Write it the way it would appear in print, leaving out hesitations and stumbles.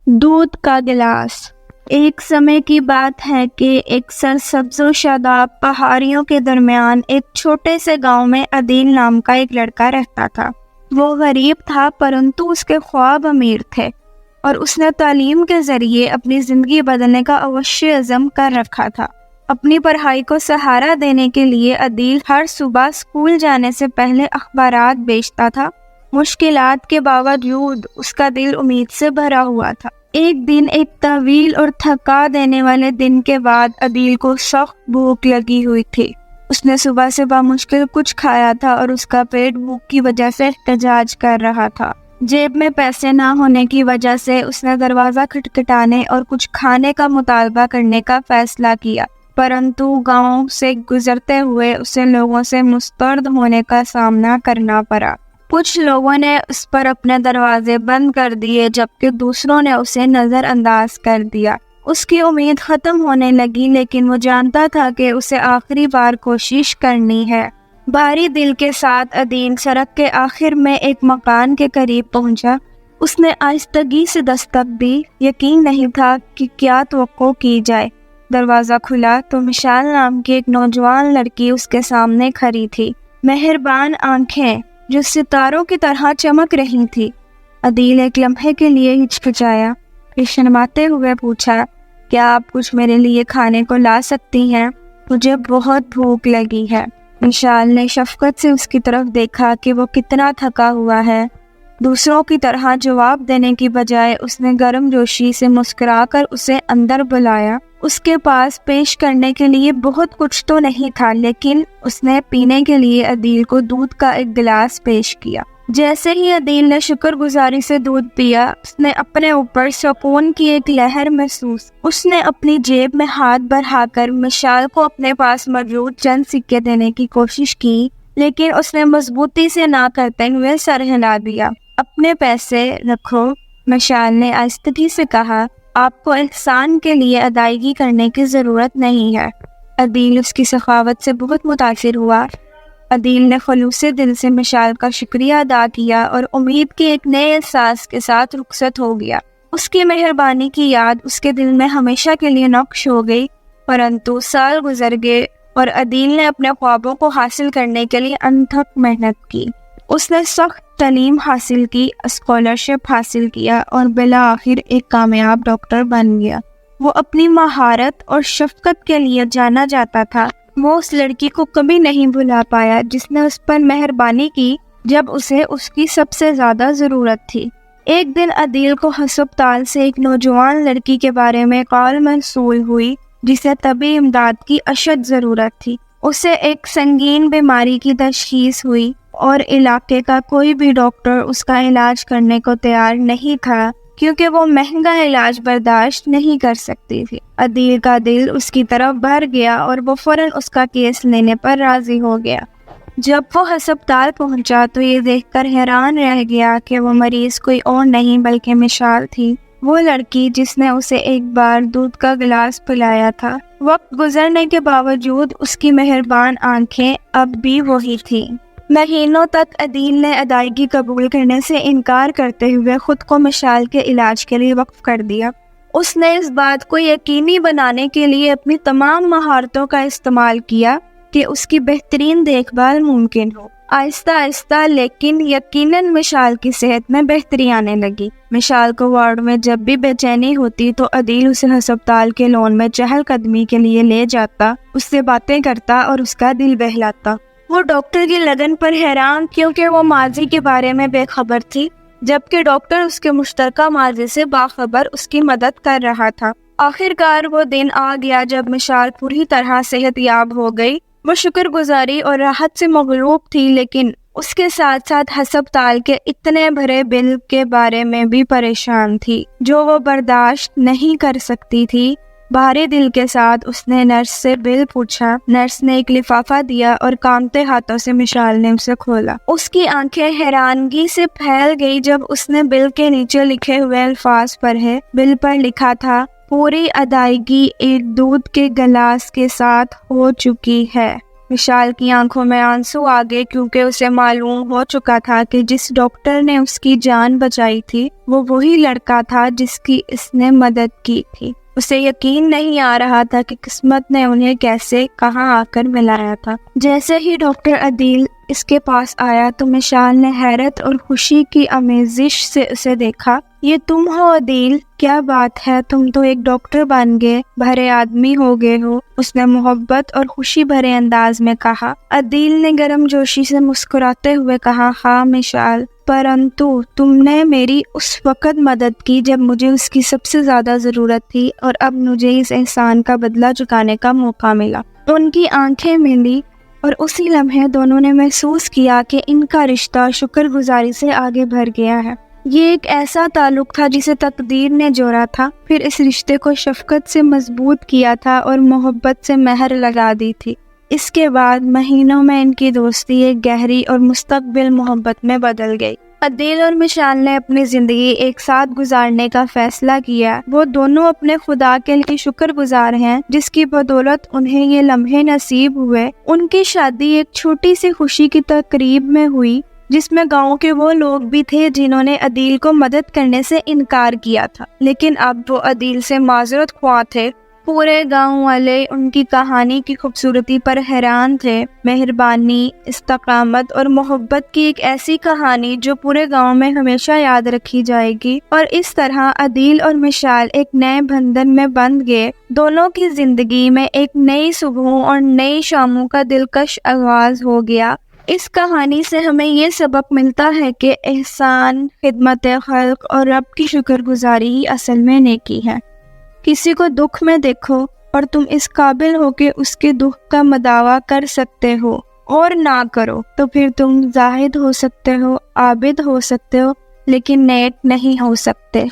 دودھ کا گلاس۔ ایک سمے کی بات ہے کہ ایک سرسبز و شاداب پہاڑیوں کے درمیان ایک چھوٹے سے گاؤں میں عدیل نام کا ایک لڑکا رہتا تھا۔ وہ غریب تھا پرنتو اس کے خواب امیر تھے اور اس نے تعلیم کے ذریعے اپنی زندگی بدلنے کا اوشیہ عزم کر رکھا تھا۔ اپنی پڑھائی کو سہارا دینے کے لیے عدیل ہر صبح اسکول جانے سے پہلے اخبارات بیچتا تھا۔ مشکلات کے باوجود اس کا دل امید سے بھرا ہوا تھا۔ ایک دن ایک طویل اور تھکا دینے والے دن کے بعد عدیل کو سخت بھوک لگی ہوئی تھی۔ اس نے صبح سے بامشکل کچھ کھایا تھا اور اس کا پیٹ بھوک کی وجہ سے احتجاج کر رہا تھا۔ جیب میں پیسے نہ ہونے کی وجہ سے اس نے دروازہ کھٹکھٹانے اور کچھ کھانے کا مطالبہ کرنے کا فیصلہ کیا، پرنتو گاؤں سے گزرتے ہوئے اسے لوگوں سے مسترد ہونے کا سامنا کرنا پڑا۔ کچھ لوگوں نے اس پر اپنے دروازے بند کر دیے جبکہ دوسروں نے اسے نظر انداز کر دیا۔ اس کی امید ختم ہونے لگی لیکن وہ جانتا تھا کہ اسے آخری بار کوشش کرنی ہے۔ بھاری دل کے ساتھ عدیل سڑک کے آخر میں ایک مکان کے قریب پہنچا۔ اس نے آہستگی سے دستک دی، یقین نہیں تھا کہ کیا توقع کی جائے۔ دروازہ کھلا تو مشال نام کی ایک نوجوان لڑکی اس کے سامنے کھڑی تھی، مہربان آنکھیں جو ستاروں کی طرح چمک رہی تھی۔ عدیل ایک لمحے کے لیے ہچکچایا، پھر شرماتے ہوئے پوچھا، کیا آپ کچھ میرے لیے کھانے کو لا سکتی ہیں؟ مجھے بہت بھوک لگی ہے۔ مشال نے شفقت سے اس کی طرف دیکھا کہ وہ کتنا تھکا ہوا ہے۔ دوسروں کی طرح جواب دینے کی بجائے اس نے گرم جوشی سے مسکرا کر اسے اندر بلایا۔ اس کے پاس پیش کرنے کے لیے بہت کچھ تو نہیں تھا لیکن اس نے پینے کے لیے عدیل کو دودھ کا ایک گلاس پیش کیا۔ جیسے ہی عدیل نے شکر گزاری سے دودھ پیا، اس نے اپنے اوپر سکون کی ایک لہر محسوس۔ اس نے اپنی جیب میں ہاتھ بڑھا کر مشال کو اپنے پاس موجود چند سکے دینے کی کوشش کی لیکن اس نے مضبوطی سے نہ کرتے ہوئے سر ہلا دیا۔ اپنے پیسے رکھو، مشال نے آہستگی سے کہا، آپ کو احسان کے لیے ادائیگی کرنے کی ضرورت نہیں ہے۔ عدیل اس کی سخاوت سے بہت متاثر ہوا۔ عدیل نے خلوص دل سے مشال کا شکریہ ادا کیا اور امید کے ایک نئے احساس کے ساتھ رخصت ہو گیا۔ اس کی مہربانی کی یاد اس کے دل میں ہمیشہ کے لیے نقش ہو گئی، پرنتو سال گزر گئے اور عدیل نے اپنے خوابوں کو حاصل کرنے کے لیے انتھک محنت کی۔ اس نے سخت تعلیم حاصل کی، اسکالرشپ حاصل کیا اور بالآخر ایک کامیاب ڈاکٹر بن گیا۔ وہ اپنی مہارت اور شفقت کے لیے جانا جاتا تھا۔ وہ اس لڑکی کو کبھی نہیں بھلا پایا جس نے اس پر مہربانی کی جب اسے اس کی سب سے زیادہ ضرورت تھی۔ ایک دن عدیل کو ہسپتال سے ایک نوجوان لڑکی کے بارے میں کال موصول ہوئی جسے طبی امداد کی اشد ضرورت تھی۔ اسے ایک سنگین بیماری کی تشخیص ہوئی اور علاقے کا کوئی بھی ڈاکٹر اس کا علاج کرنے کو تیار نہیں تھا کیونکہ وہ مہنگا علاج برداشت نہیں کر سکتی تھی۔ عدیل کا دل اس کی طرف بھر گیا اور وہ فوراً اس کا کیس لینے پر راضی ہو گیا۔ جب وہ ہسپتال پہنچا تو یہ دیکھ کر حیران رہ گیا کہ وہ مریض کوئی اور نہیں بلکہ مشال تھی، وہ لڑکی جس نے اسے ایک بار دودھ کا گلاس پلایا تھا۔ وقت گزرنے کے باوجود اس کی مہربان آنکھیں اب بھی وہی تھیں۔ مہینوں تک عدیل نے ادائیگی قبول کرنے سے انکار کرتے ہوئے خود کو مشال کے علاج کے لیے وقف کر دیا۔ اس نے اس بات کو یقینی بنانے کے لیے اپنی تمام مہارتوں کا استعمال کیا کہ اس کی بہترین دیکھ بھال ممکن ہو۔ آہستہ آہستہ لیکن یقیناً مشال کی صحت میں بہتری آنے لگی۔ مشال کو وارڈ میں جب بھی بے چینی ہوتی تو عدیل اسے ہسپتال کے لون میں چہل قدمی کے لیے لے جاتا، اس سے باتیں کرتا اور اس کا دل بہلاتا۔ وہ ڈاکٹر کی لگن پر حیران کیونکہ وہ ماضی کے بارے میں بے خبر تھی جبکہ ڈاکٹر اس کے مشترکہ ماضی سے باخبر اس کی مدد کر رہا تھا۔ آخر کار وہ دن آ گیا جب مشال پوری طرح صحت یاب ہو گئی۔ وہ شکر گزاری اور راحت سے مغلوب تھی لیکن اس کے ساتھ ساتھ ہسپتال کے اتنے بڑے بل کے بارے میں بھی پریشان تھی جو وہ برداشت نہیں کر سکتی تھی۔ بھاری دل کے ساتھ اس نے نرس سے بل پوچھا۔ نرس نے ایک لفافہ دیا اور کانپتے ہاتھوں سے مشال نے اسے کھولا۔ اس کی آنکھیں حیرانگی سے پھیل گئی جب اس نے بل کے نیچے لکھے ہوئے الفاظ پڑھے۔ بل پر لکھا تھا، پوری ادائیگی ایک دودھ کے گلاس کے ساتھ ہو چکی ہے۔ مشال کی آنکھوں میں آنسو آ گئے کیونکہ اسے معلوم ہو چکا تھا کہ جس ڈاکٹر نے اس کی جان بچائی تھی وہ وہی لڑکا تھا جس کی اس نے مدد کی تھی۔ اسے یقین نہیں آ رہا تھا کہ قسمت نے انہیں کیسے کہاں آ کر ملایا تھا۔ جیسے ہی ڈاکٹر عدیل اس کے پاس آیا تو مشال نے حیرت اور خوشی کی آمیزش سے اسے دیکھا۔ یہ تم ہو عدیل؟ کیا بات ہے، تم تو ایک ڈاکٹر بن گئے، بھرے آدمی ہو گئے ہو، اس نے محبت اور خوشی بھرے انداز میں کہا۔ عدیل نے گرم جوشی سے مسکراتے ہوئے کہا، ہاں مشال، پرنتو تم نے میری اس وقت مدد کی جب مجھے اس کی سب سے زیادہ ضرورت تھی، اور اب مجھے اس احسان کا بدلہ چکانے کا موقع ملا۔ ان کی آنکھیں ملی اور اسی لمحے دونوں نے محسوس کیا کہ ان کا رشتہ شکر گزاری سے آگے بڑھ گیا ہے۔ یہ ایک ایسا تعلق تھا جسے تقدیر نے جوڑا تھا، پھر اس رشتے کو شفقت سے مضبوط کیا تھا اور محبت سے مہر لگا دی تھی۔ اس کے بعد مہینوں میں ان کی دوستی ایک گہری اور مستقبل محبت میں بدل گئی۔ عدیل اور مشال نے اپنی زندگی ایک ساتھ گزارنے کا فیصلہ کیا۔ وہ دونوں اپنے خدا کے لیے شکر گزار ہیں جس کی بدولت انہیں یہ لمحے نصیب ہوئے۔ ان کی شادی ایک چھوٹی سی خوشی کی تقریب میں ہوئی جس میں گاؤں کے وہ لوگ بھی تھے جنہوں نے عدیل کو مدد کرنے سے انکار کیا تھا، لیکن اب وہ عدیل سے معذرت خواہ تھے۔ پورے گاؤں والے ان کی کہانی کی خوبصورتی پر حیران تھے۔ مہربانی، استقامت اور محبت کی ایک ایسی کہانی جو پورے گاؤں میں ہمیشہ یاد رکھی جائے گی، اور اس طرح عدیل اور مشال ایک نئے بندھن میں بندھ گئے۔ دونوں کی زندگی میں ایک نئی صبحوں اور نئی شاموں کا دلکش آغاز ہو گیا۔ اس کہانی سے ہمیں یہ سبق ملتا ہے کہ احسان، خدمت خلق اور رب کی شکر گزاری ہی اصل میں نیکی ہے۔ کسی کو دکھ میں دیکھو اور تم اس قابل ہو کہ اس کے دکھ کا مداوع کر سکتے ہو اور نہ کرو تو پھر تم زاہد ہو سکتے ہو، عابد ہو سکتے ہو، لیکن نیک نہیں ہو سکتے۔